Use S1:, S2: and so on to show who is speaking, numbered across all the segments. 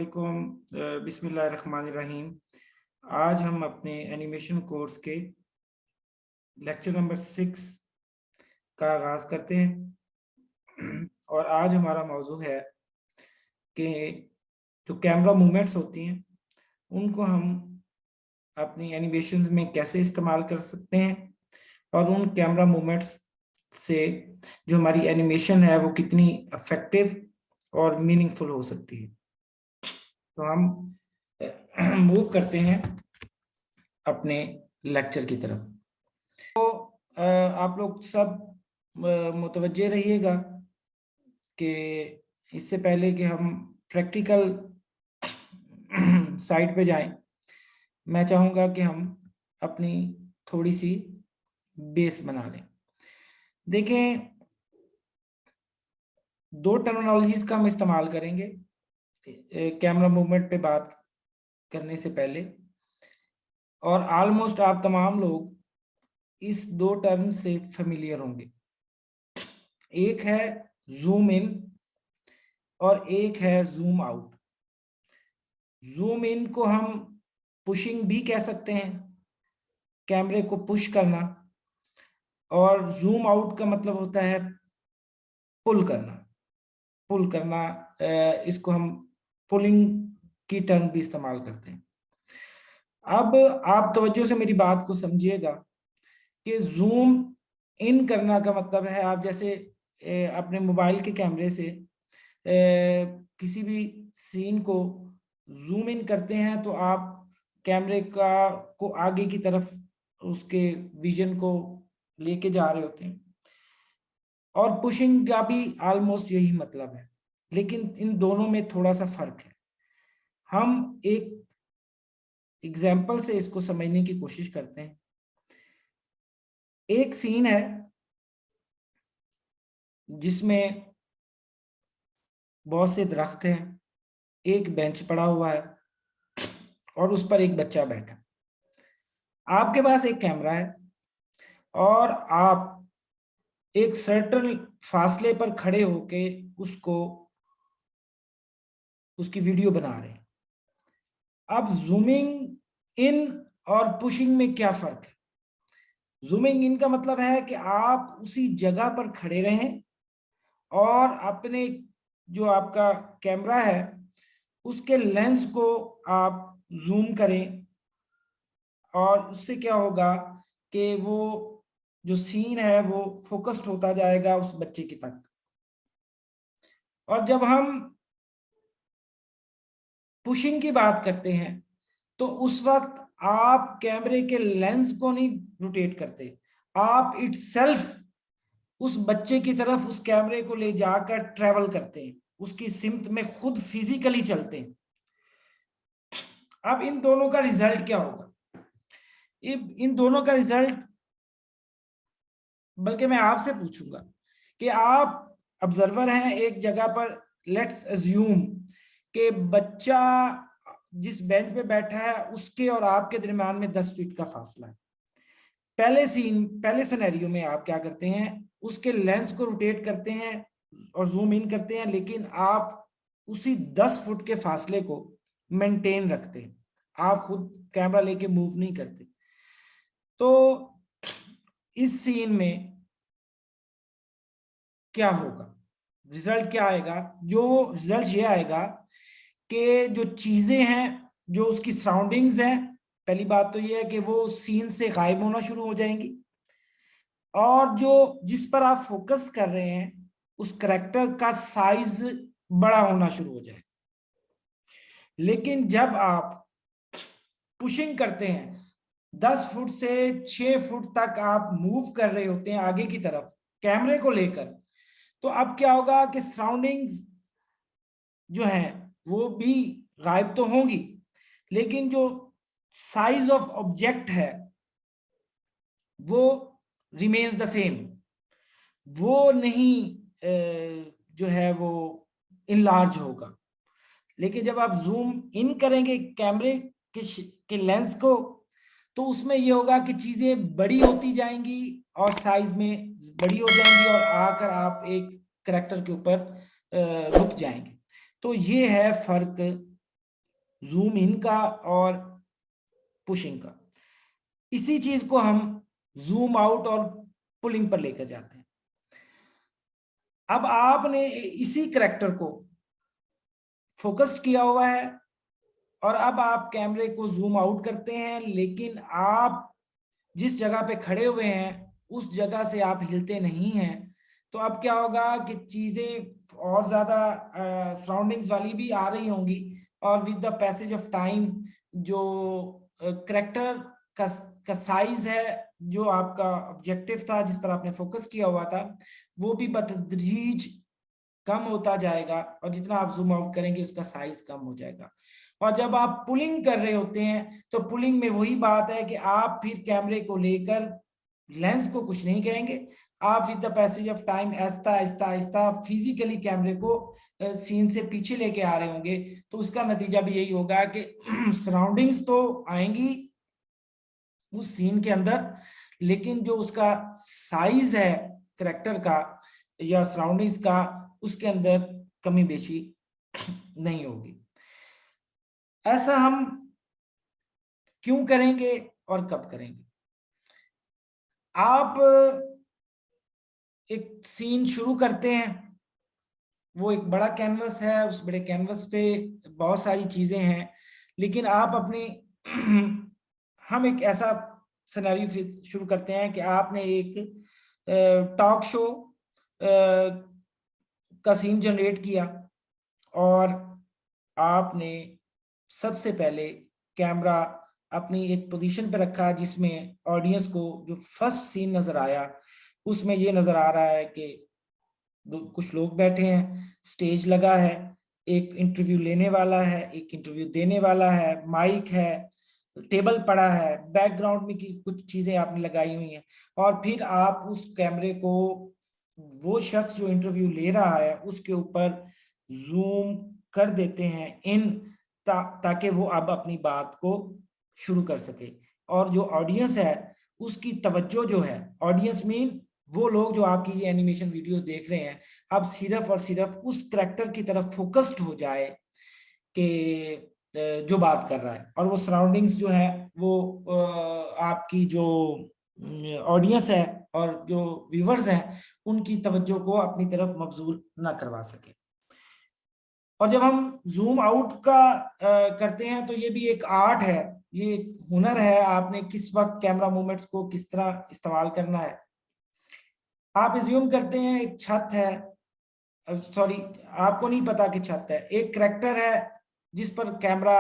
S1: अस्सलामुअलैकुम। बिस्मिल्लाहिर्रहमानिर्रहीम। आज हम अपने एनिमेशन कोर्स के लेक्चर नंबर 6 का आगाज़ करते हैं। और आज हमारा मौजू है कि जो कैमरा मूवमेंट्स होती हैं उनको हम अपनी एनिमेशंस में कैसे इस्तेमाल कर सकते हैं और उन कैमरा मूवमेंट्स से जो हमारी एनिमेशन है वो कितनी इफेक्टिव और मीनिंगफुल हो सकती है। तो हम मूव करते हैं अपने लेक्चर की तरफ। तो आप लोग सब मुतवज्जे रहिएगा कि इससे पहले कि हम प्रैक्टिकल साइड पे जाएं, मैं चाहूँगा कि हम अपनी थोड़ी सी बेस बना लें। देखें, दो टर्मिनोलॉजीज का हम इस्तेमाल करेंगे कैमरा मूवमेंट पे बात करने से पहले, और ऑलमोस्ट आप तमाम लोग इस दो टर्म से फेमिलियर होंगे। एक है जूम इन और एक है जूम आउट। जूम इन को हम पुशिंग भी कह सकते हैं, कैमरे को पुश करना, और जूम आउट का मतलब होता है पुल करना। पुल करना, इसको हम पुलिंग की टर्म भी इस्तेमाल करते हैं। अब आप तवज्जो से मेरी बात को समझिएगा कि जूम इन करना का मतलब है, आप जैसे अपने मोबाइल के कैमरे से किसी भी सीन को जूम इन करते हैं तो आप कैमरे को आगे की तरफ उसके विजन को लेके जा रहे होते हैं, और पुशिंग का भी ऑलमोस्ट यही मतलब है, लेकिन इन दोनों में थोड़ा सा फर्क है। हम एक एग्जाम्पल से इसको समझने की कोशिश करते हैं। एक सीन है जिसमें बहुत से दरख्त हैं, एक बेंच पड़ा हुआ है और उस पर एक बच्चा बैठा। आपके पास एक कैमरा है और आप एक सर्टेन फासले पर खड़े होके उसकी वीडियो बना रहे हैं। अब जूमिंग इन और पुशिंग में क्या फर्क है? जूमिंग इन का मतलब है कि आप उसी जगह पर खड़े रहें और अपने जो आपका कैमरा है उसके लेंस को आप जूम करें, और उससे क्या होगा कि वो जो सीन है वो फोकस्ड होता जाएगा उस बच्चे की तक। और जब हम पुशिंग की बात करते हैं तो उस वक्त आप कैमरे के लेंस को नहीं रोटेट करते, आप इटसेल्फ उस बच्चे की तरफ उस कैमरे को ले जाकर ट्रेवल करते हैं, उसकी सिमत में खुद फिजिकली चलते हैं। अब इन दोनों का रिजल्ट क्या होगा? इन दोनों का रिजल्ट, बल्कि मैं आपसे पूछूंगा कि आप ऑब्जर्वर हैं एक जगह पर, लेट्स अज्यूम कि बच्चा जिस बेंच पे बैठा है उसके और आपके दरमियान में 10 फीट का फासला है। पहले सिनेरियो में आप क्या करते हैं, उसके लेंस को रोटेट करते हैं और जूम इन करते हैं, लेकिन आप उसी 10 फुट के फासले को मेंटेन रखते हैं, आप खुद कैमरा लेके मूव नहीं करते। तो इस सीन में क्या होगा, रिजल्ट क्या आएगा? जो रिजल्ट ये आएगा कि जो चीजें हैं, जो उसकी सराउंडिंग्स हैं, पहली बात तो ये है कि वो सीन से गायब होना शुरू हो जाएंगी, और जो जिस पर आप फोकस कर रहे हैं उस करेक्टर का साइज बड़ा होना शुरू हो जाएगा। लेकिन जब आप पुशिंग करते हैं, 10 फुट से 6 फुट तक आप मूव कर रहे होते हैं आगे की तरफ कैमरे को लेकर, तो अब क्या होगा कि सराउंडिंग्स जो है वो भी गायब तो होंगी, लेकिन जो साइज ऑफ ऑब्जेक्ट है वो रिमेन्स द सेम, वो नहीं जो है वो इनलार्ज होगा। लेकिन जब आप जूम इन करेंगे कैमरे के लेंस को, तो उसमें ये होगा कि चीजें बड़ी होती जाएंगी और साइज में बड़ी हो जाएंगी और आकर आप एक करैक्टर के ऊपर रुक जाएंगे। तो ये है फर्क जूम इन का और पुशिंग का। इसी चीज को हम जूम आउट और पुलिंग पर लेकर जाते हैं। अब आपने इसी करेक्टर को फोकस्ड किया हुआ है और अब आप कैमरे को जूम आउट करते हैं, लेकिन आप जिस जगह पे खड़े हुए हैं उस जगह से आप हिलते नहीं हैं। तो अब क्या होगा कि चीजें और ज्यादा सराउंडिंग्स वाली भी आ रही होंगी, और with the passage of time जो करेक्टर का साइज है, जो आपका ऑब्जेक्टिव था, जिस पर आपने फोकस किया हुआ था, वो भी बतदरीज कम होता जाएगा, और जितना आप जूम आउट करेंगे उसका साइज कम हो जाएगा। और जब आप पुलिंग कर रहे होते हैं तो पुलिंग में वही बात है कि आप फिर कैमरे को लेकर लेंस को कुछ नहीं कहेंगे, आप with the passage of time Aahista Aahista Aahista physically कैमरे को सीन से पीछे लेके आ रहे होंगे। तो उसका नतीजा भी यही होगा कि सराउंडिंग्स तो आएंगी उस सीन के अंदर, लेकिन जो उसका साइज है करेक्टर का या सराउंडिंग्स का, उसके अंदर कमी बेशी नहीं होगी। ऐसा हम क्यों करेंगे और कब करेंगे? आप एक सीन शुरू करते हैं, वो एक बड़ा कैनवस है, उस बड़े कैनवस पे बहुत सारी चीजें हैं, लेकिन आप अपनी हम एक ऐसा सिनेरियो शुरू करते हैं कि आपने एक टॉक शो का सीन जनरेट किया, और आपने सबसे पहले कैमरा अपनी एक पोजीशन पे रखा जिसमें ऑडियंस को जो फर्स्ट सीन नजर आया उसमें ये नजर आ रहा है कि कुछ लोग बैठे हैं, स्टेज लगा है, एक इंटरव्यू लेने वाला है, एक इंटरव्यू देने वाला है, माइक है, टेबल पड़ा है, बैकग्राउंड में की कुछ चीजें आपने लगाई हुई हैं, और फिर आप उस कैमरे को वो शख्स जो इंटरव्यू ले रहा है उसके ऊपर जूम कर देते हैं इन, ताकि वो अब अपनी बात को शुरू कर सके। और जो ऑडियंस है उसकी तवज्जो जो है, ऑडियंस मीन वो लोग जो आपकी ये एनिमेशन वीडियोस देख रहे हैं, अब सिर्फ और सिर्फ उस करेक्टर की तरफ फोकस्ड हो जाए कि जो बात कर रहा है, और वो सराउंडिंग्स जो है वो आपकी जो ऑडियंस है और जो व्यूवर्स हैं उनकी तवज्जो को अपनी तरफ मबजूल ना करवा सके। और जब हम जूम आउट का करते हैं तो ये भी एक आर्ट है, ये एक हुनर है, आपने किस वक्त कैमरा मूवमेंट्स को किस तरह इस्तेमाल करना है। आप एज्यूम करते हैं एक छत है, सॉरी आपको नहीं पता कि छत है, एक करेक्टर है जिस पर कैमरा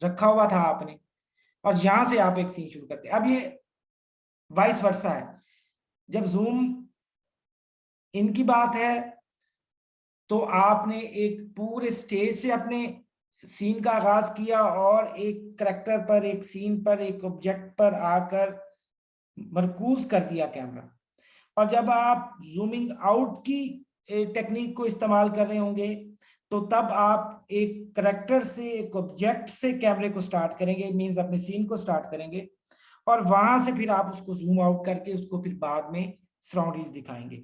S1: रखा हुआ था आपने, और यहां से आप एक सीन शुरू करते हैं। अब ये वाइस वर्सा है, जब जूम इनकी बात है तो आपने एक पूरे स्टेज से अपने सीन का आगाज किया और एक करेक्टर पर, एक सीन पर, एक ऑब्जेक्ट पर आकर मरकूज कर दिया कैमरा। और जब आप जूमिंग आउट की टेक्निक को इस्तेमाल कर रहे होंगे तो तब आप एक करेक्टर से, एक ऑब्जेक्ट से कैमरे को स्टार्ट करेंगे, मींस अपने सीन को स्टार्ट करेंगे, और वहां से फिर आप उसको जूम आउट करके उसको फिर बाद में सराउंडिंग्स दिखाएंगे।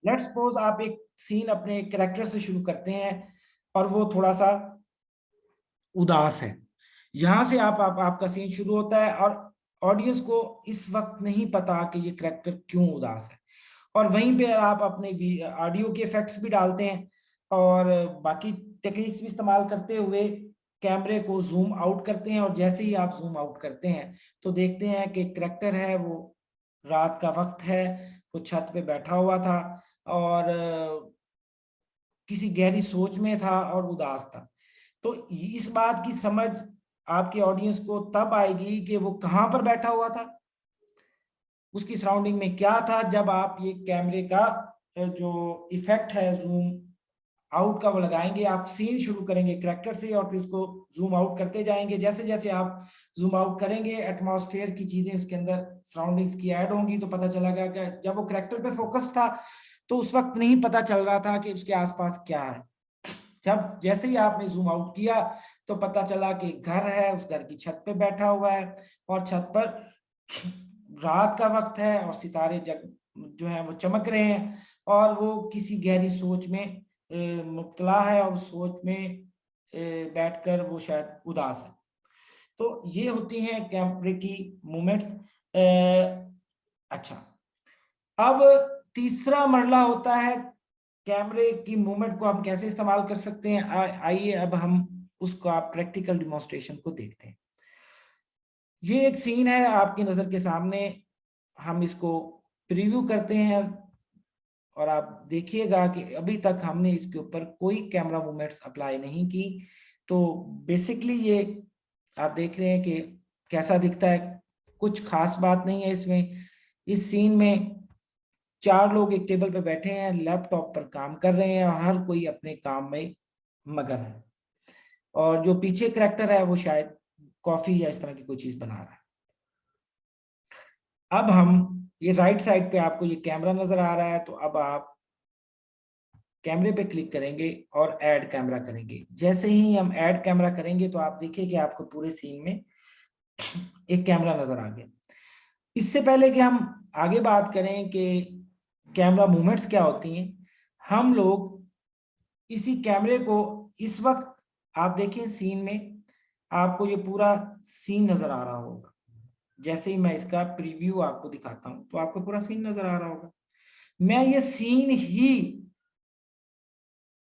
S1: लेट्स सपोज आप एक सीन अपने करेक्टर से शुरू करते हैं और वो थोड़ा सा उदास है, यहां से आपका सीन शुरू होता है, और ऑडियंस को इस वक्त नहीं पता कि ये करेक्टर क्यों उदास है, और वहीं पे आप अपने ऑडियो के इफेक्ट्स भी डालते हैं और बाकी टेक्निक्स भी इस्तेमाल करते हुए कैमरे को जूम आउट करते हैं। और जैसे ही आप जूम आउट करते हैं तो देखते हैं कि करेक्टर है वो रात का वक्त है, वो छत पे बैठा हुआ था और किसी गहरी सोच में था और उदास था। तो इस बात की समझ आपके ऑडियंस को तब आएगी कि वो कहाँ पर बैठा हुआ था, उसकी सराउंडिंग में क्या था, जब आप ये कैमरे का जो इफेक्ट है जूम आउट का वो लगाएंगे। आप सीन शुरू करेंगे करेक्टर से और फिर उसको जूम आउट करते जाएंगे, जैसे जैसे आप जूम आउट करेंगे एटमॉस्फेयर की चीजें उसके अंदर सराउंडिंग्स की ऐड होंगी, तो पता चलेगा कि जब वो करेक्टर पे फोकस था तो उस वक्त नहीं पता चल रहा था कि उसके आसपास क्या है। जब जैसे ही आपने जूम आउट किया तो पता चला कि घर है, उस घर की छत पे बैठा हुआ है और छत पर रात का वक्त है और सितारे जग जो है वो चमक रहे हैं, और वो किसी गहरी सोच में मुब्तला है और सोच में बैठकर वो शायद उदास है। तो ये होती हैं कैमरे की मूवमेंट्स। अच्छा, अब तीसरा मरला होता है कैमरे की मूवमेंट को हम कैसे इस्तेमाल कर सकते हैं। आइए अब हम उसका प्रैक्टिकल डिमॉन्स्ट्रेशन को देखते हैं। ये एक सीन है आपकी नजर के सामने, हम इसको प्रीव्यू करते हैं और आप देखिएगा कि अभी तक हमने इसके ऊपर कोई कैमरा मूवमेंट्स अप्लाई नहीं की। तो बेसिकली ये आप देख रहे हैं कि कैसा दिखता है, कुछ खास बात नहीं है इसमें। इस सीन में 4 लोग एक टेबल पे बैठे हैं, लैपटॉप पर काम कर रहे हैं और हर कोई अपने काम में मगन है। और जो पीछे करैक्टर है वो शायद कॉफी या इस तरह की कोई चीज बना रहा है। अब हम ये राइट साइड पे आपको ये कैमरा नजर आ रहा है, तो अब आप कैमरे पे क्लिक करेंगे और ऐड कैमरा करेंगे। जैसे ही हम ऐड कैमरा करेंगे तो आप देखिए कि आपको पूरे सीन में एक कैमरा नजर आ गया। इससे पहले कि हम आगे बात करें कि कैमरा मूवमेंट्स क्या होती हैं, हम लोग इसी कैमरे को इस वक्त आप देखिए सीन में आपको ये पूरा सीन नजर आ रहा होगा। जैसे ही मैं इसका प्रीव्यू आपको दिखाता हूं तो आपको पूरा सीन नजर आ रहा होगा। मैं ये सीन ही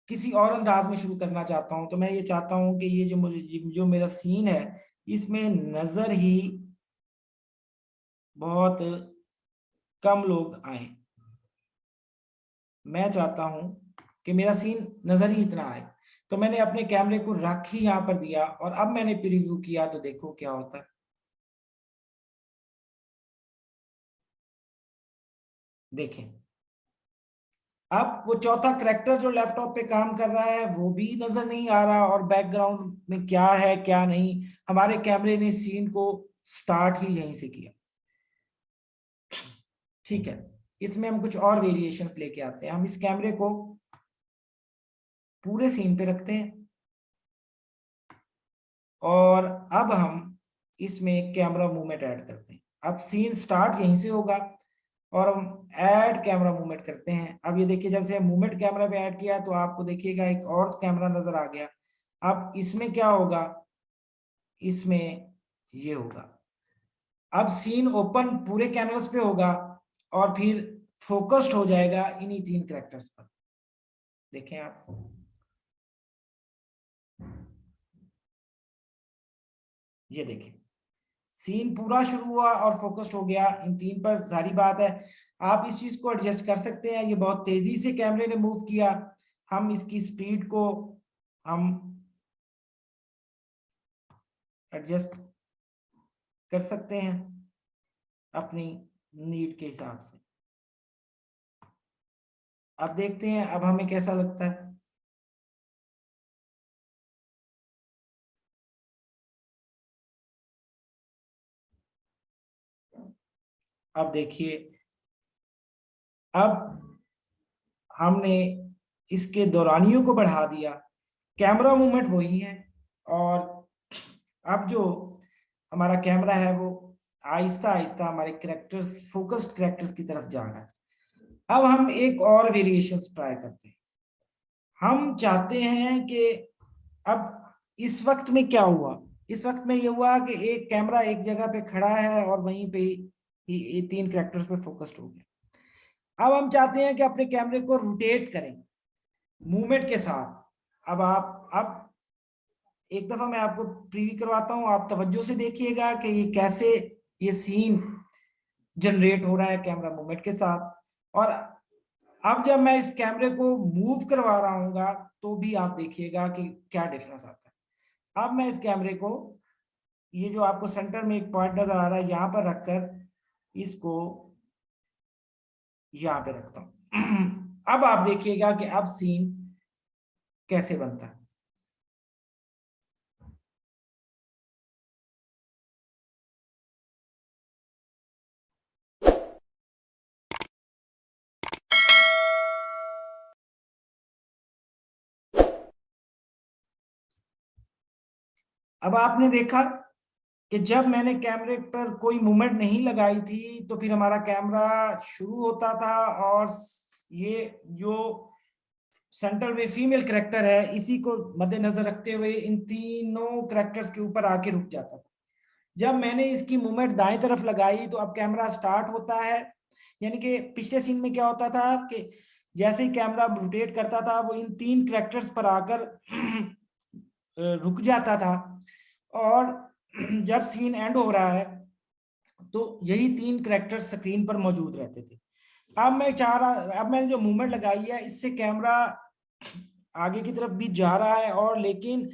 S1: किसी और अंदाज में शुरू करना चाहता हूं, तो मैं ये चाहता हूं कि ये जो मेरा सीन है इसमें नजर ही बहुत कम लोग आए। मैं चाहता हूं कि मेरा सीन नजर ही इतना आए, तो मैंने अपने कैमरे को रख ही यहां पर दिया और अब मैंने प्रीव्यू किया तो देखो क्या होता है। देखें, अब वो चौथा करैक्टर जो लैपटॉप पे काम कर रहा है वो भी नजर नहीं आ रहा, और बैकग्राउंड में क्या है क्या नहीं, हमारे कैमरे ने सीन को स्टार्ट ही यहीं से किया। ठीक है, इसमें हम कुछ और वेरिएशंस लेके आते हैं। हम इस कैमरे को पूरे सीन पे रखते हैं और अब हम इसमें कैमरा मूवमेंट ऐड करते हैं। अब सीन स्टार्ट यहीं से होगा और हम ऐड कैमरा मूवमेंट करते हैं। अब ये देखिए, जब से मूवमेंट कैमरा पे ऐड किया तो आपको देखिएगा एक और कैमरा नजर आ गया। अब इसमें क्या होगा, इसमें ये होगा। अब सीन ओपन पूरे कैनवस पे होगा और फिर फोकस्ड हो जाएगा इन्हीं 3 कैरेक्टर्स पर। देखें आप, ये देखें सीन पूरा शुरू हुआ और फोकस्ड हो गया इन 3 पर। सारी बात है, आप इस चीज को एडजस्ट कर सकते हैं। ये बहुत तेजी से कैमरे ने मूव किया, हम इसकी स्पीड को हम एडजस्ट कर सकते हैं अपनी नीड के हिसाब से। अब देखते हैं अब हमें कैसा लगता है। अब देखिए, अब हमने इसके दौरानियों को बढ़ा दिया, कैमरा मूवमेंट वही है, और अब जो हमारा कैमरा है वो आहिस्ता आहिस्ता हमारे कैरेक्टर्स, फोकस्ड कैरेक्टर्स की तरफ जा रहा है। अब हम एक और वेरिएशंस ट्राई करते हैं। हम चाहते हैं कि अब इस वक्त में क्या हुआ, इस वक्त में ये हुआ कि एक कैमरा एक जगह पे खड़ा है और वहीं पे ही ये 3 कैरेक्टर्स पे फोकस्ड हो गया। अब हम चाहते हैं कि अपने कैमरे को रोटेट करें मूवमेंट के साथ। अब एक दफा मैं आपको प्रीव्यू करवाता हूं, आप तवज्जो से देखिएगा कि ये कैसे ये सीन जनरेट हो रहा है कैमरा मूवमेंट के साथ। और अब जब मैं इस कैमरे को मूव करवा रहा हूँ तो भी आप देखिएगा कि क्या डिफरेंस आता है। अब मैं इस कैमरे को, ये जो आपको सेंटर में एक पॉइंट नजर आ रहा है, यहाँ पर रखकर इसको यहाँ पे रखता हूँ। अब आप देखिएगा कि अब सीन कैसे बनता है। अब आपने देखा कि जब मैंने कैमरे पर कोई मूवमेंट नहीं लगाई थी तो फिर हमारा कैमरा शुरू होता था और ये जो सेंट्रल में फीमेल करेक्टर है, इसी को मद्देनजर रखते हुए इन तीनों करेक्टर्स के ऊपर आके रुक जाता था। जब मैंने इसकी मूवमेंट दाएं तरफ लगाई तो अब कैमरा स्टार्ट होता है, यानी कि पिछले सीन में क्या होता था कि जैसे ही कैमरा रोटेट करता था वो इन तीन करेक्टर्स पर आकर रुक जाता था, और जब सीन एंड हो रहा है तो यही तीन करेक्टर स्क्रीन पर मौजूद रहते थे। अब मैंने जो मूवमेंट लगाई है इससे कैमरा आगे की तरफ भी जा रहा है, और लेकिन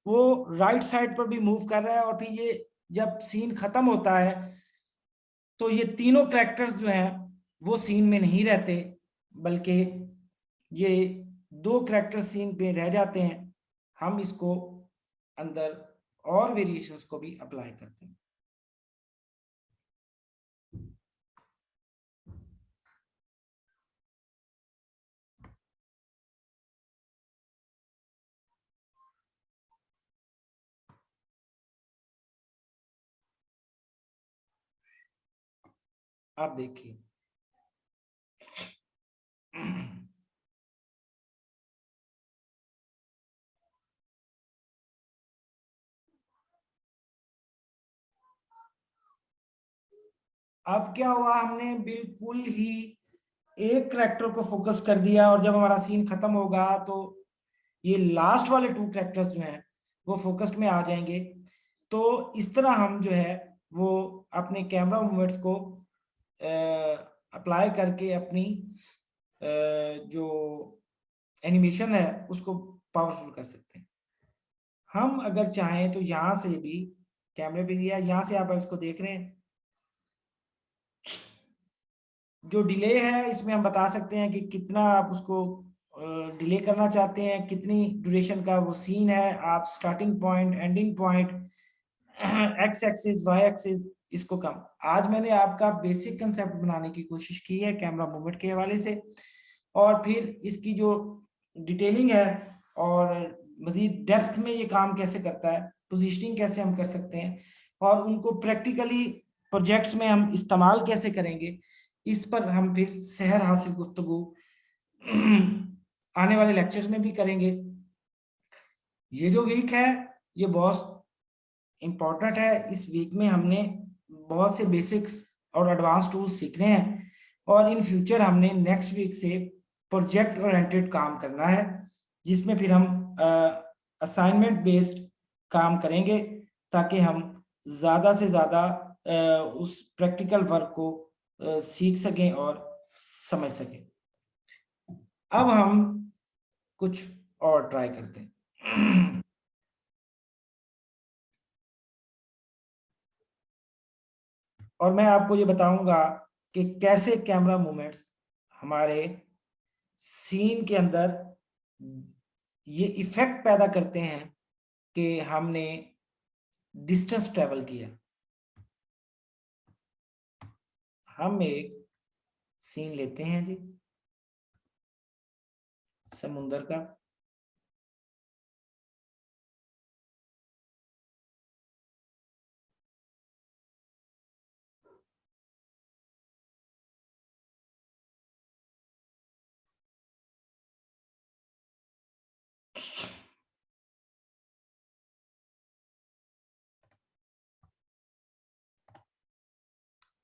S1: वो राइट साइड पर भी मूव कर रहा है, और फिर ये जब सीन खत्म होता है तो ये तीनों करेक्टर्स जो हैं वो सीन में नहीं रहते, बल्कि ये दो करेक्टर सीन पे रह जाते हैं। हम इसको अंदर और वेरिएशंस को भी अप्लाई करते हैं। आप देखिए अब क्या हुआ, हमने बिल्कुल ही एक करेक्टर को फोकस कर दिया, और जब हमारा सीन खत्म होगा तो ये लास्ट वाले टू करेक्टर्स जो हैं वो फोकस्ड में आ जाएंगे। तो इस तरह हम जो है वो अपने कैमरा मूवमेंट्स को अप्लाई करके अपनी जो एनिमेशन है उसको पावरफुल कर सकते हैं। हम अगर चाहें तो यहाँ से भी कैमरे पे दिया, यहाँ से आप इसको देख रहे हैं, जो डिले है इसमें हम बता सकते हैं कि कितना आप उसको डिले करना चाहते हैं, कितनी ड्यूरेशन का वो सीन है, आप starting point, ending point, X axis, Y axis, इसको कम। आज मैंने आपका बेसिक कंसेप्ट बनाने की कोशिश की है कैमरा मूवमेंट के हवाले से, और फिर इसकी जो डिटेलिंग है और मजीद डेप्थ में ये काम कैसे करता है, पोजीशनिंग कैसे हम कर सकते हैं, और उनको प्रैक्टिकली प्रोजेक्ट्स में हम इस्तेमाल कैसे करेंगे, इस पर हम फिर सहर हासिल गुफ्तगू आने वाले लेक्चर्स में भी करेंगे। ये जो वीक है ये बहुत इंपॉर्टेंट है। इस वीक में हमने बहुत से बेसिक्स और एडवांस टूल्स सीखने हैं, और इन फ्यूचर हमने नेक्स्ट वीक से प्रोजेक्ट ओरिएंटेड काम करना है, जिसमें फिर हम असाइनमेंट बेस्ड काम करेंगे, ताकि हम ज़्यादा से ज़्यादा उस प्रैक्टिकल वर्क को सीख सकें और समझ सकें। अब हम कुछ और ट्राई करते हैं। और मैं आपको ये बताऊंगा कि कैसे कैमरा मूवमेंट्स हमारे सीन के अंदर ये इफेक्ट पैदा करते हैं कि हमने डिस्टेंस ट्रेवल किया। हम एक सीन लेते हैं जी समुंदर का,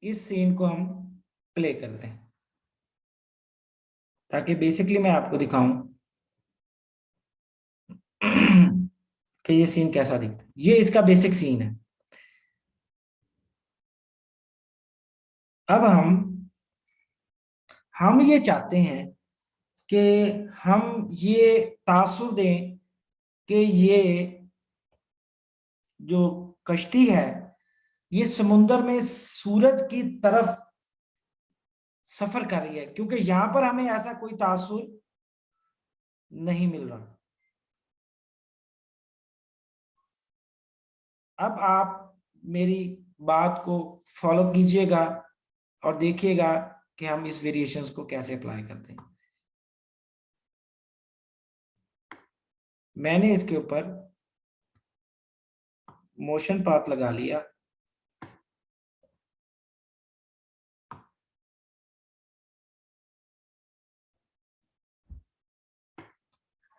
S1: इस सीन को हम प्ले करते हैं ताकि बेसिकली मैं आपको दिखाऊं कि ये सीन कैसा दिखता है। ये इसका बेसिक सीन है। अब हम ये चाहते हैं कि हम ये तासुर दें कि ये जो कश्ती है ये समुंदर में सूरज की तरफ सफर कर रही है, क्योंकि यहां पर हमें ऐसा कोई तासुर नहीं मिल रहा। अब आप मेरी बात को फॉलो कीजिएगा और देखिएगा कि हम इस वेरिएशंस को कैसे अप्लाई करते हैं। मैंने इसके ऊपर मोशन पाथ लगा लिया,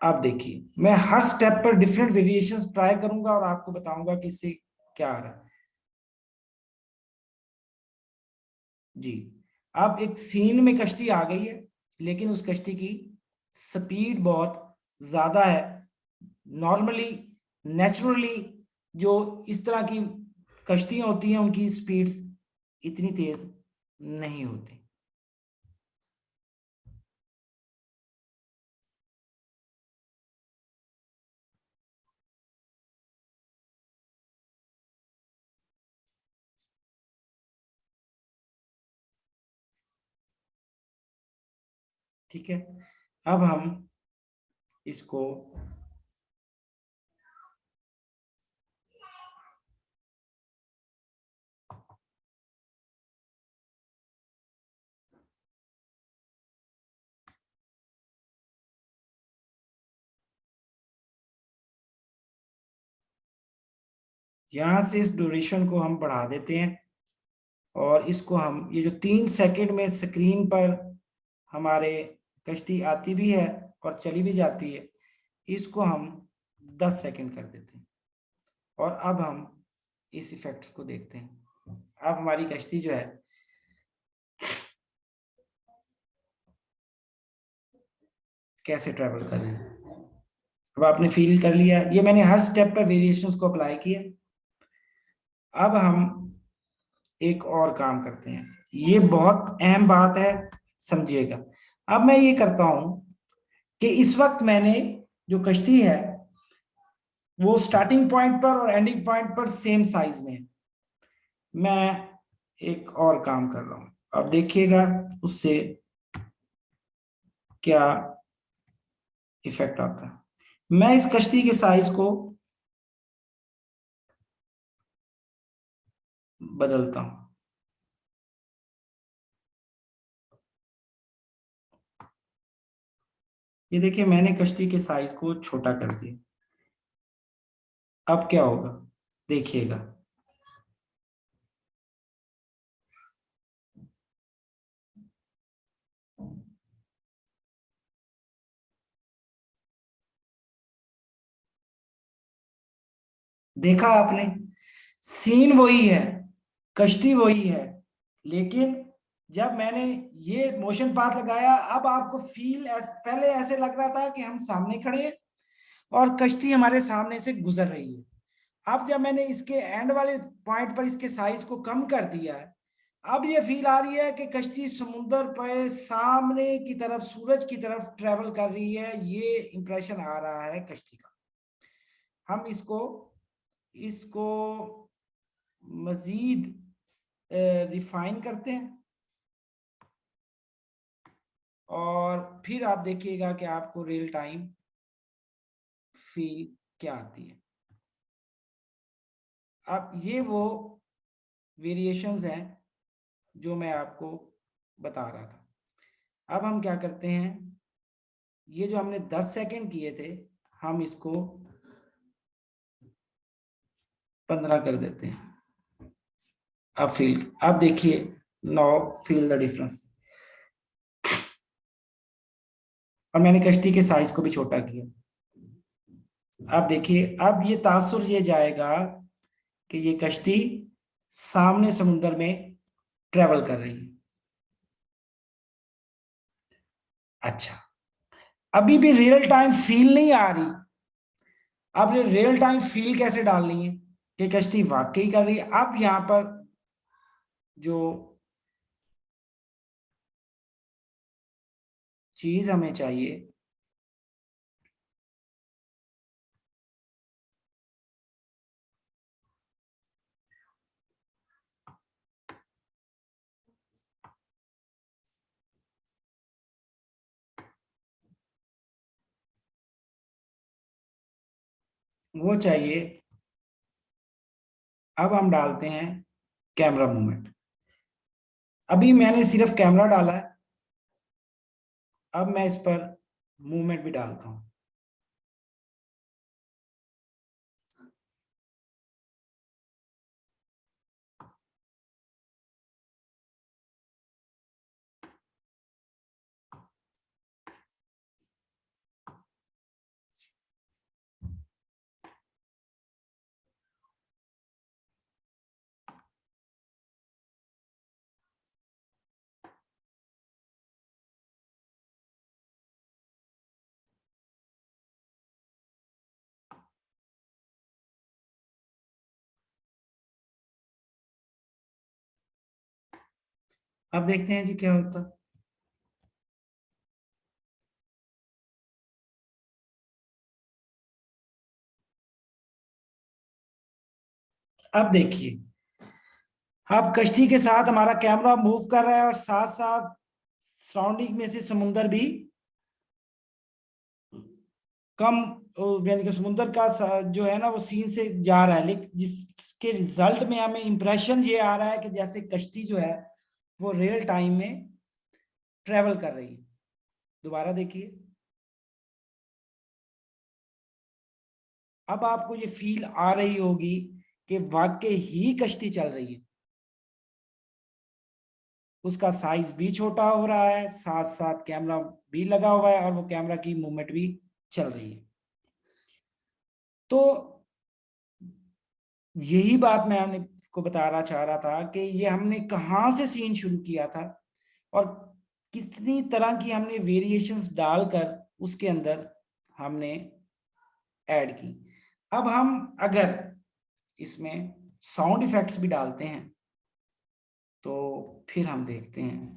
S1: आप देखिए मैं हर स्टेप पर डिफरेंट वेरिएशंस ट्राई करूंगा और आपको बताऊंगा कि इससे क्या आ रहा है। जी, अब एक सीन में कश्ती आ गई है, लेकिन उस कश्ती की स्पीड बहुत ज्यादा है। नॉर्मली, नेचुरली जो इस तरह की कश्तियां होती हैं उनकी स्पीड्स इतनी तेज नहीं होती। ठीक है, अब हम इसको यहां से इस ड्यूरेशन को हम बढ़ा देते हैं और इसको हम ये जो 3 सेकंड में स्क्रीन पर हमारे कश्ती आती भी है और चली भी जाती है, इसको हम 10 सेकंड कर देते हैं। और अब हम इस इफेक्ट्स को देखते हैं। अब हमारी कश्ती जो है कैसे ट्रेवल कर रही है। अब आपने फील कर लिया, ये मैंने हर स्टेप पर वेरिएशंस को अप्लाई किया। अब हम एक और काम करते हैं, ये बहुत अहम बात है, समझिएगा। अब मैं ये करता हूं कि इस वक्त मैंने जो कश्ती है वो स्टार्टिंग पॉइंट पर और एंडिंग पॉइंट पर सेम साइज में है। मैं एक और काम कर रहा हूं, अब देखिएगा उससे क्या इफेक्ट आता है। मैं इस कश्ती के साइज को बदलता हूं। ये देखिए मैंने कश्ती के साइज को छोटा कर दिया। अब क्या होगा देखिएगा। देखा आपने, सीन वही है, कश्ती वही है, लेकिन जब मैंने ये मोशन पाथ लगाया, अब आपको पहले ऐसे लग रहा था कि हम सामने खड़े हैं और कश्ती हमारे सामने से गुजर रही है। अब जब मैंने इसके एंड वाले पॉइंट पर इसके साइज को कम कर दिया है, अब ये फील आ रही है कि कश्ती समुद्र पर सामने की तरफ, सूरज की तरफ ट्रेवल कर रही है। ये इंप्रेशन आ रहा है कश्ती का। हम इसको इसको मजीद रिफाइन करते हैं और फिर आप देखिएगा कि आपको रियल टाइम फील क्या आती है। अब ये वो वेरिएशंस हैं जो मैं आपको बता रहा था। अब हम क्या करते हैं, ये जो हमने 10 सेकंड किए थे, हम इसको 15 कर देते हैं। अब देखिए, नाउ फील द डिफरेंस। और मैंने कश्ती के साइज को भी छोटा किया। अब देखिए, अब ये तासुर ये जाएगा कि ये कश्ती सामने समुद्र में ट्रेवल कर रही है। अच्छा, अभी भी रियल टाइम फील नहीं आ रही। अब ये रियल टाइम फील कैसे डालनी है कि कश्ती वाकई कर रही है। अब यहां पर जो चीज हमें चाहिए वो चाहिए, अब हम डालते हैं कैमरा मूवमेंट। अभी मैंने सिर्फ कैमरा डाला है, अब मैं इस पर मूवमेंट भी डालता हूं। अब देखते हैं जी क्या होता। अब देखिए, अब कश्ती के साथ हमारा कैमरा मूव कर रहा है और साथ साथ सराउंडिंग में से समुंदर भी कम, यानी कि समुंदर का जो है ना वो सीन से जा रहा है, लेकिन जिसके रिजल्ट में हमें इंप्रेशन ये आ रहा है कि जैसे कश्ती जो है वो रियल टाइम में ट्रेवल कर रही है। दोबारा देखिए, अब आपको ये फील आ रही होगी कि वाकई ही कश्ती चल रही है। उसका साइज भी छोटा हो रहा है, साथ साथ कैमरा भी लगा हुआ है और वो कैमरा की मूवमेंट भी चल रही है। तो यही बात मैं आपको बताना चाह रहा था कि ये हमने कहाँ से सीन शुरू किया था और कितनी तरह की हमने वेरिएशंस डालकर उसके अंदर हमने ऐड की। अब हम अगर इसमें साउंड इफेक्ट्स भी डालते हैं तो फिर हम देखते हैं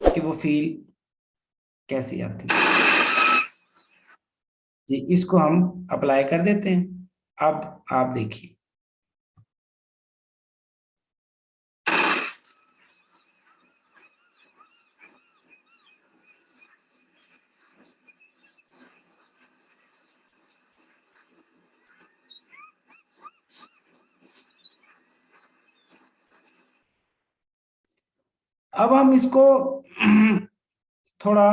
S1: कि वो फील कैसी आती है। जी, इसको हम अप्लाई कर देते हैं। अब आप देखिए, अब हम इसको थोड़ा,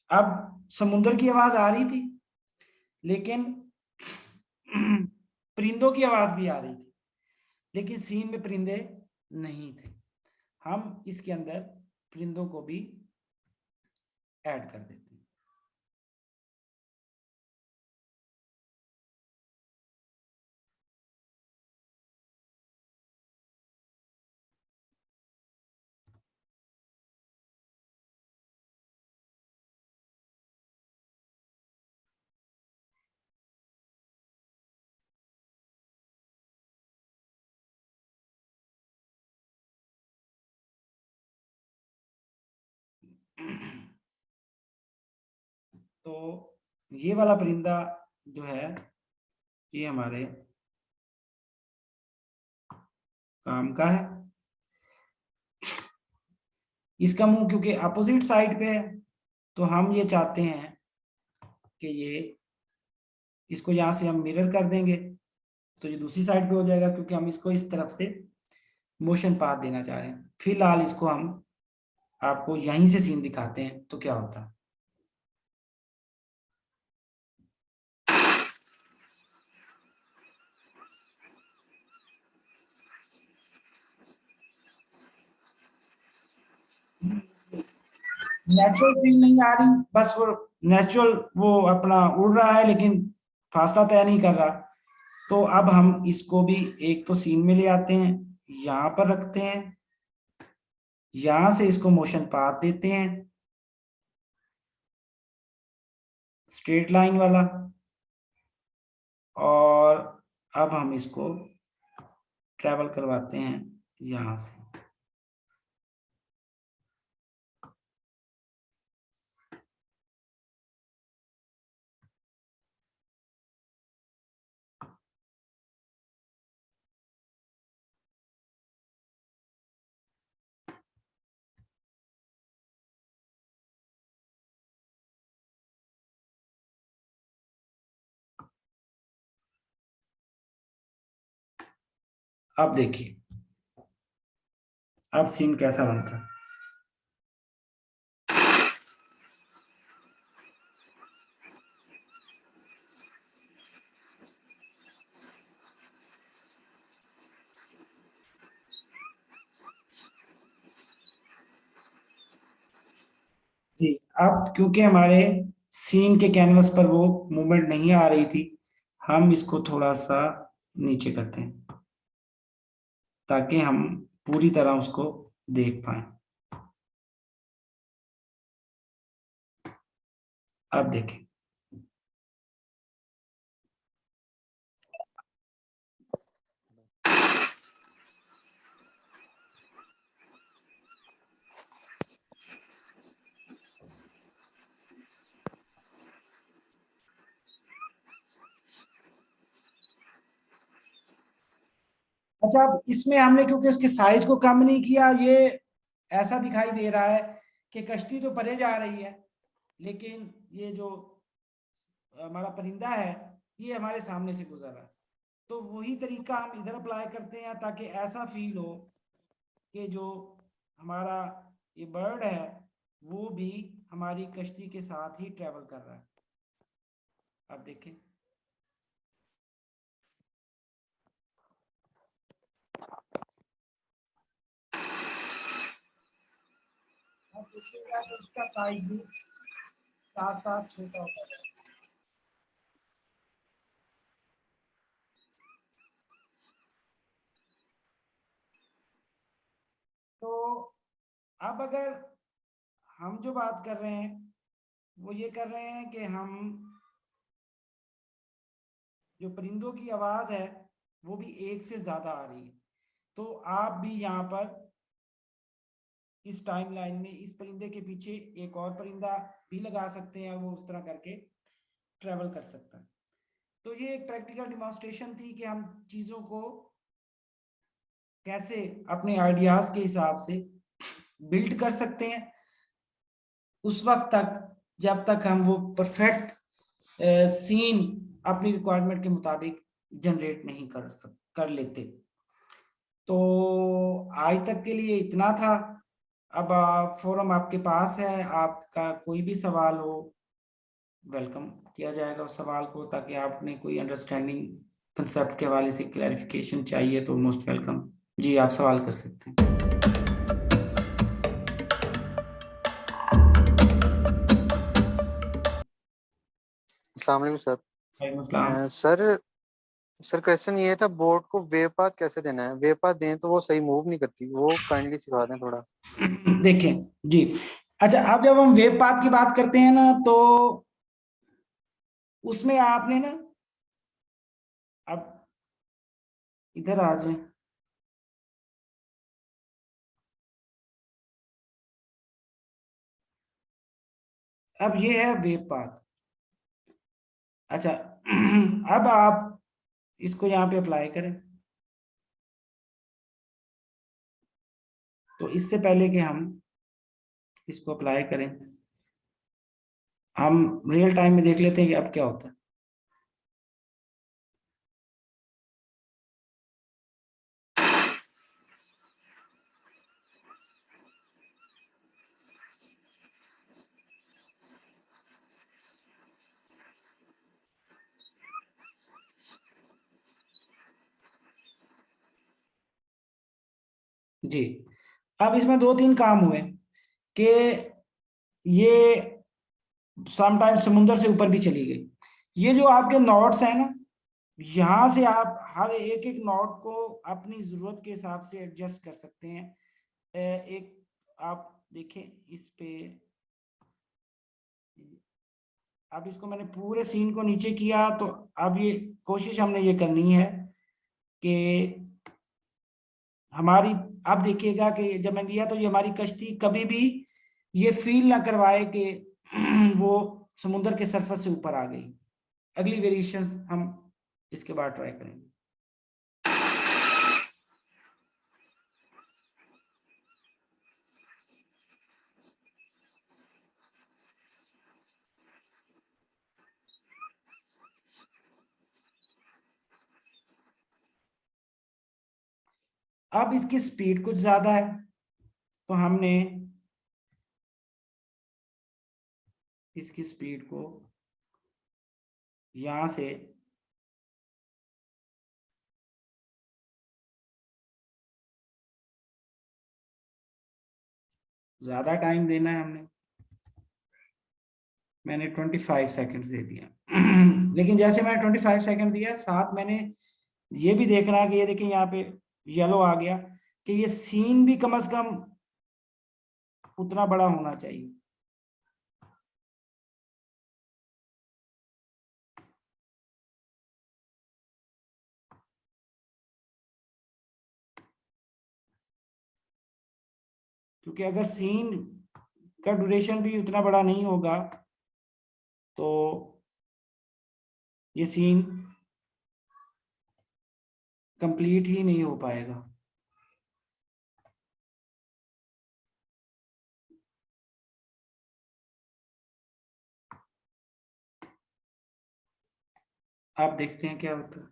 S1: अब समुद्र की आवाज आ रही थी लेकिन परिंदों की आवाज भी आ रही थी, लेकिन सीन में परिंदे नहीं थे। हम इसके अंदर परिंदों को भी ऐड कर देते हैं। तो ये वाला परिंदा जो है ये हमारे काम का है। इसका मुंह क्योंकि अपोजिट साइड पे है तो हम ये चाहते हैं कि ये, इसको यहां से हम मिरर कर देंगे तो ये दूसरी साइड पे हो जाएगा, क्योंकि हम इसको इस तरफ से मोशन पाथ देना चाह रहे हैं। फिलहाल इसको हम आपको यहीं से सीन दिखाते हैं तो क्या होता है। नेचुरल फील नहीं आ रही, बस वो नेचुरल वो अपना उड़ रहा है लेकिन फासला तय नहीं कर रहा। तो अब हम इसको भी एक तो सीन में ले आते हैं, यहाँ पर रखते हैं, यहां से इसको मोशन पाथ देते हैं स्ट्रेट लाइन वाला, और अब हम इसको ट्रेवल करवाते हैं यहां से। अब देखिए, अब सीन कैसा बनता है। जी, अब क्योंकि हमारे सीन के कैनवस पर वो मूवमेंट नहीं आ रही थी, हम इसको थोड़ा सा नीचे करते हैं ताकि हम पूरी तरह उसको देख पाए। अब देखें, अच्छा, अब इसमें हमने क्योंकि उसके साइज को कम नहीं किया, ये ऐसा दिखाई दे रहा है कि कश्ती तो परे जा रही है, लेकिन ये जो हमारा परिंदा है ये हमारे सामने से गुजर रहा है। तो वही तरीका हम इधर अप्लाई करते हैं ताकि ऐसा फील हो कि जो हमारा ये बर्ड है वो भी हमारी कश्ती के साथ ही ट्रेवल कर रहा है। आप देखें, आप देखिएगा तो इसका साइज भी साथ साथ छोटा होता है। तो अब अगर हम जो बात कर रहे हैं वो ये कर रहे हैं कि हम जो परिंदों की आवाज है वो भी एक से ज्यादा आ रही है। तो आप भी यहाँ पर इस टाइमलाइन में इस परिंदे के पीछे एक और परिंदा भी लगा सकते हैं, वो उस तरह करके ट्रेवल कर सकता है। तो ये एक प्रैक्टिकल डिमॉन्स्ट्रेशन थी कि हम चीजों को कैसे अपने आइडियाज के हिसाब से बिल्ड कर सकते हैं उस वक्त तक जब तक हम वो परफेक्ट सीन अपनी रिक्वायरमेंट के मुताबिक जनरेट नहीं कर लेते। तो आज तक के लिए इतना था। अब फोरम आपके पास है, आपका कोई भी सवाल हो वेलकम किया जाएगा उस सवाल को, ताकि आपने कोई अंडरस्टैंडिंग कंसेप्ट के हवाले से क्लैरिफिकेशन चाहिए तो मोस्ट वेलकम। जी, आप सवाल कर सकते हैं।
S2: अस्सलाम वालेकुम सर।
S1: वालेकुम अस्सलाम।
S2: सर सर क्वेश्चन ये था, बोट को वेव पाथ कैसे देना है? वेव पाथ दें तो वो सही मूव नहीं करती, वो काइंडली सिखा दें थोड़ा।
S1: देखें जी, अच्छा, अब जब हम वेब पाथ की बात करते हैं ना तो उसमें आपने ना, अब इधर आ जाए, अब ये है वेब पाथ। अच्छा, अब आप इसको यहाँ पे अप्लाई करें। तो इससे पहले कि हम इसको अप्लाई करें, हम रियल टाइम में देख लेते हैं कि अब क्या होता है। जी, अब इसमें दो तीन काम हुए कि ये समटाइम्स समुंदर से ऊपर भी चली गई। ये जो आपके नॉट्स हैं ना, यहाँ से आप हर एक एक नॉट को अपनी जरूरत के हिसाब से एडजस्ट कर सकते हैं। एक आप देखें इस पे, अब इसको मैंने पूरे सीन को नीचे किया, तो अब ये कोशिश हमने ये करनी है कि हमारी, अब देखिएगा कि जब मैंने लिया तो ये हमारी कश्ती कभी भी ये फील ना करवाए कि वो समुद्र के सरफेस से ऊपर आ गई। अगली वेरिएशंस हम इसके बाद ट्राई करेंगे। अब इसकी स्पीड कुछ ज्यादा है तो हमने इसकी स्पीड को यहां से ज्यादा टाइम देना है हमने, मैंने 25 सेकंड्स दे दिया। लेकिन जैसे मैंने 25 सेकंड दिया, साथ मैंने ये भी देखना है कि ये देखिए यहाँ पे येलो आ गया, कि ये सीन भी कम से कम उतना बड़ा होना चाहिए। क्योंकि अगर सीन का ड्यूरेशन भी उतना बड़ा नहीं होगा तो ये सीन कंप्लीट ही नहीं हो पाएगा। आप देखते हैं क्या होता है।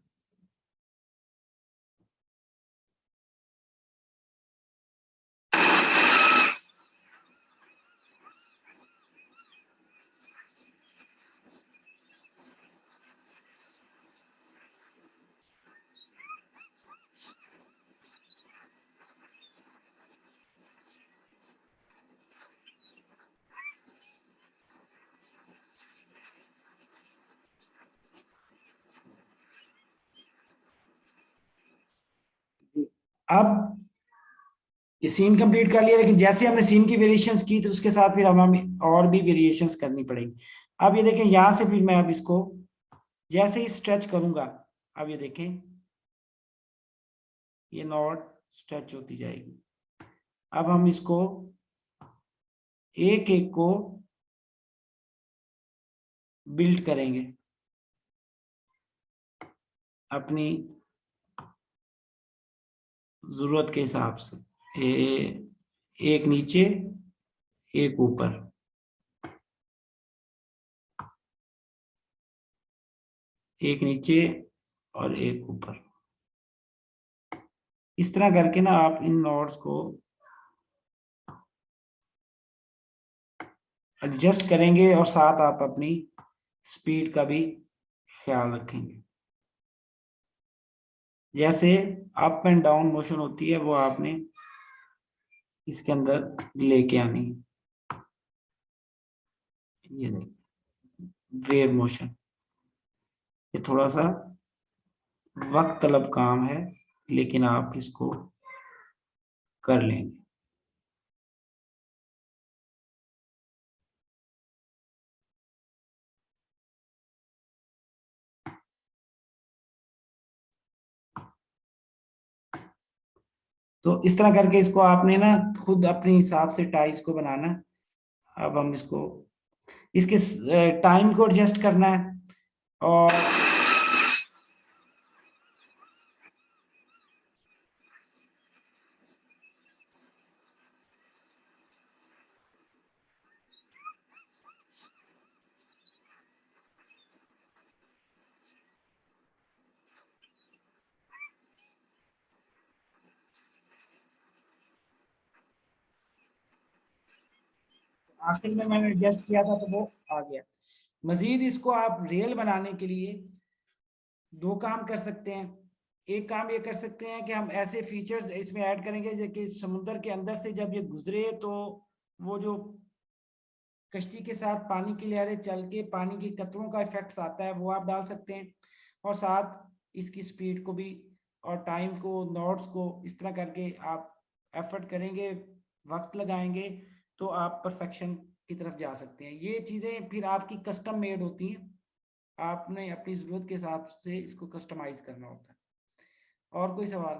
S1: अब ये सीन कंप्लीट कर लिया, लेकिन जैसे हमने सीन की वेरिएशंस की तो उसके साथ फिर हमें और भी वेरिएशंस करनी पड़ेगी। अब ये देखें यहां से फिर मैं अब इसको जैसे ही स्ट्रेच करूंगा, अब ये देखें ये नॉट स्ट्रेच होती जाएगी। अब हम इसको एक एक को बिल्ड करेंगे अपनी जरूरत के हिसाब से। एक नीचे एक ऊपर, एक नीचे और एक ऊपर। इस तरह करके ना आप इन नोड्स को एडजस्ट करेंगे और साथ आप अपनी स्पीड का भी ख्याल रखेंगे। जैसे अप एंड डाउन मोशन होती है वो आपने इसके अंदर लेके आनी है। ये देखिए वेव मोशन, ये थोड़ा सा वक्त तलब काम है, लेकिन आप इसको कर लेंगे। तो इस तरह करके इसको आपने ना खुद अपने हिसाब से टाइज को बनाना है। अब हम इसको इसके टाइम को एडजस्ट करना है। और आखिर में मैंने एडजस्ट किया था तो वो आ गया। मजीद इसको आप रियल बनाने के लिए दो काम कर सकते हैं। एक काम ये कर सकते हैं कि हम ऐसे फीचर्स इसमें ऐड करेंगे जो कि समुद्र के अंदर से जब ये गुजरे तो वो जो कश्ती के साथ पानी की लहरें चल के पानी की कतरों का इफेक्ट्स आता है वो आप डाल सकते हैं। और साथ इसकी स्पीड को भी और टाइम को नॉट्स को इस तरह करके आप एफर्ट करेंगे, वक्त लगाएंगे, तो आप परफेक्शन की तरफ जा सकते हैं। ये चीज़ें फिर आपकी कस्टम मेड होती हैं, आपने अपनी ज़रूरत के हिसाब से इसको कस्टमाइज करना होता है। और कोई सवाल?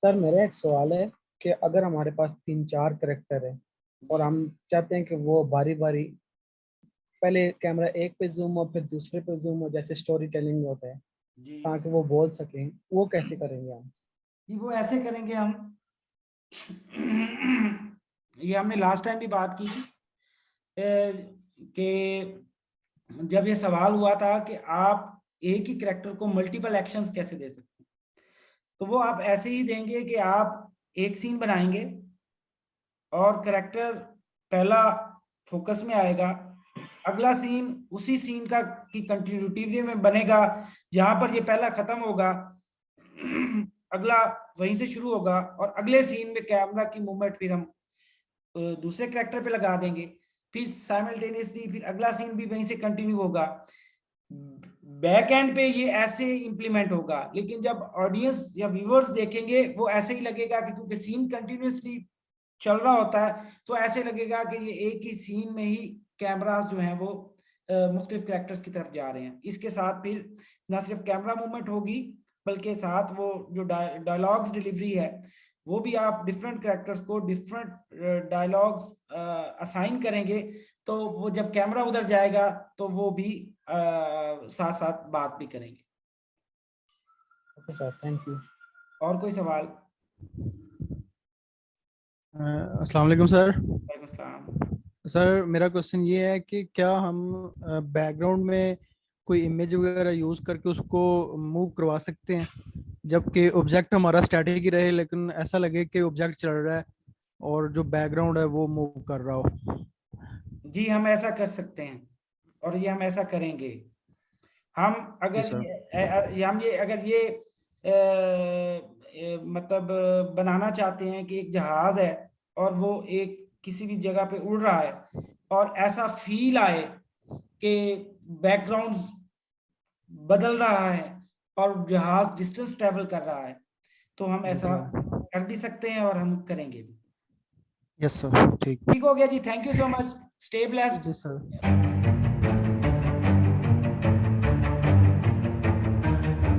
S3: सर मेरा एक सवाल है कि अगर हमारे पास 3-4 करेक्टर है और हम चाहते हैं कि वो बारी बारी पहले कैमरा एक पे जूम हो फिर दूसरे पे जूम हो, जैसे स्टोरी टेलिंग होता है,
S1: जी
S3: ताकि वो बोल सकें, वो कैसे करेंगे हम?
S1: जी वो ऐसे करेंगे हम ये हमने लास्ट टाइम भी बात की थी कि जब ये सवाल हुआ था कि आप एक ही करेक्टर को मल्टीपल एक्शंस कैसे दे सकते हैं, तो वो आप ऐसे ही देंगे कि आप एक सीन बनाएंगे और करेक्टर पहला फोकस में आएगा, अगला सीन उसी सीन का की कंटिन्यूटी में बनेगा, जहां पर ये पहला खत्म होगा अगला वहीं से शुरू होगा और अगले सीन में कैमरा की मूवमेंट फिर हम दूसरे करेक्टर पे लगा देंगे, फिर साइमल्टेनियसली फिर अगला सीन भी वहीं से कंटिन्यू होगा। बैक एंड पे ये ऐसे इंप्लीमेंट होगा, लेकिन जब ऑडियंस या व्यूअर्स देखेंगे वो ऐसे ही लगेगा कि क्योंकि सीन कंटिन्यूसली चल रहा होता है तो ऐसे लगेगा कि ये एक ही सीन में ही कैमरा जो है वो मुख्तलिफ कैरेक्टर्स की तरफ जा रहे हैं। इसके साथ फिर ना सिर्फ कैमरा मूवमेंट होगी बल्कि साथ वो जो डायलॉग्स डिलीवरी है वो भी आप डिफरेंट कैरेक्टर्स को डिफरेंट डायलॉग्स असाइन करेंगे, तो वो जब कैमरा उधर जाएगा तो वो भी साथ साथ बात भी करेंगे।
S3: Okay sir, thank you.
S1: और कोई सवाल?
S4: अस्सलाम वालेकुम सर।
S1: वालेकुम सलाम।
S4: सर मेरा क्वेश्चन ये है कि क्या हम बैकग्राउंड में कोई इमेज वगैरह यूज करके उसको मूव करवा सकते हैं, जबकि ऑब्जेक्ट हमारा स्टैटिक ही रहे लेकिन ऐसा लगे कि ऑब्जेक्ट चल रहा है और जो बैकग्राउंड है वो मूव कर रहा हो?
S1: जी हम ऐसा कर सकते हैं और ये हम ऐसा करेंगे। हम
S4: जी
S1: अगर
S4: सर।
S1: हम ये अगर ये मतलब बनाना चाहते हैं कि एक जहाज है और वो एक किसी भी जगह पे उड़ रहा है और ऐसा फील आए कि बैकग्राउंड बदल रहा है और जहाज डिस्टेंस ट्रेवल कर रहा है, तो हम ऐसा कर भी सकते हैं और हम करेंगे भी।
S4: यस सर, ठीक।
S1: ठीक हो गया जी, thank you so much, stay blessed.
S4: जी सर।